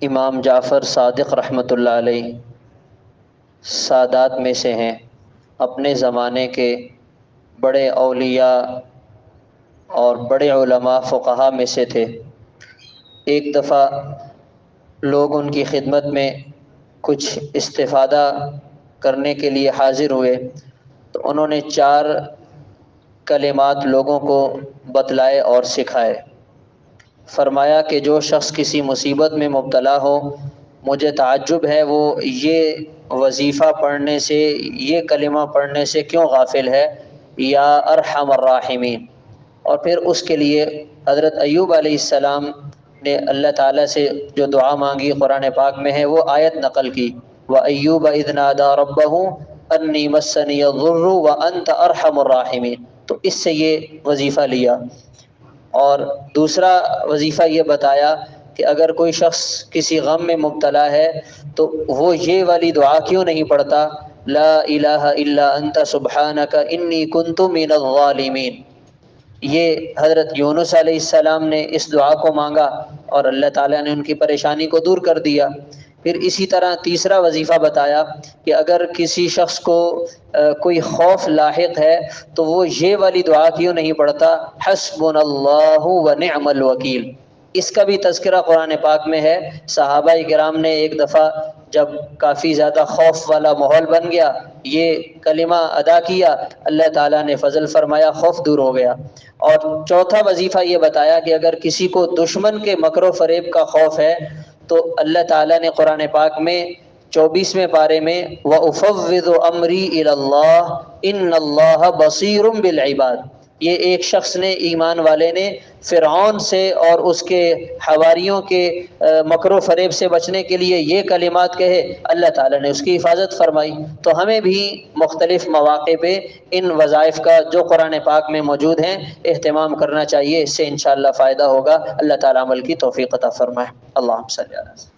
امام جعفر صادق رحمۃ اللہ علیہ سادات میں سے ہیں، اپنے زمانے کے بڑے اولیاء اور بڑے علماء فقہا میں سے تھے۔ ایک دفعہ لوگ ان کی خدمت میں کچھ استفادہ کرنے کے لیے حاضر ہوئے تو انہوں نے 4 کلمات لوگوں کو بتلائے اور سکھائے۔ فرمایا کہ جو شخص کسی مصیبت میں مبتلا ہو، مجھے تعجب ہے وہ یہ وظیفہ پڑھنے سے، یہ کلمہ پڑھنے سے کیوں غافل ہے، یا ارحم الراحمین۔ اور پھر اس کے لیے حضرت ایوب علیہ السلام نے اللہ تعالیٰ سے جو دعا مانگی قرآن پاک میں ہے، وہ آیت نقل کی، وَأَيُّوبَ إِذْ نَادَىٰ رَبَّهُ أَنِّي مَسَّنِيَ الضُّرُّ وَأَنْتَ أَرْحَمُ الرَّاحِمِينَ۔ تو اس سے یہ وظیفہ لیا۔ اور دوسرا وظیفہ یہ بتایا کہ اگر کوئی شخص کسی غم میں مبتلا ہے تو وہ یہ والی دعا کیوں نہیں پڑھتا، لا الہ الا انت سبحانک انی کنت من الظالمین۔ یہ حضرت یونس علیہ السلام نے اس دعا کو مانگا اور اللہ تعالیٰ نے ان کی پریشانی کو دور کر دیا۔ پھر اسی طرح تیسرا وظیفہ بتایا کہ اگر کسی شخص کو کوئی خوف لاحق ہے تو وہ یہ والی دعا کیوں نہیں پڑھتا، حسبنا اللہ ونعم الوکیل۔ اس کا بھی تذکرہ قرآن پاک میں ہے۔ صحابہ کرام نے ایک دفعہ جب کافی زیادہ خوف والا ماحول بن گیا، یہ کلمہ ادا کیا، اللہ تعالیٰ نے فضل فرمایا، خوف دور ہو گیا۔ اور چوتھا وظیفہ یہ بتایا کہ اگر کسی کو دشمن کے مکر و فریب کا خوف ہے تو اللہ تعالیٰ نے قرآن پاک میں 24ویں پارے میں وَأُفَوِّضُ أَمْرِي إِلَى اللَّهِ إِنَّ اللَّهَ بَصِيرٌ بِالْعِبَادِ۔ یہ ایک شخص نے، ایمان والے نے، فرعون سے اور اس کے حواریوں کے مکر و فریب سے بچنے کے لیے یہ کلمات کہے، اللہ تعالیٰ نے اس کی حفاظت فرمائی۔ تو ہمیں بھی مختلف مواقع پہ ان وظائف کا جو قرآن پاک میں موجود ہیں اہتمام کرنا چاہیے، اس سے انشاءاللہ فائدہ ہوگا۔ اللہ تعالیٰ عمل کی توفیق عطا فرمائے۔ اللہم صلی علی وسلم۔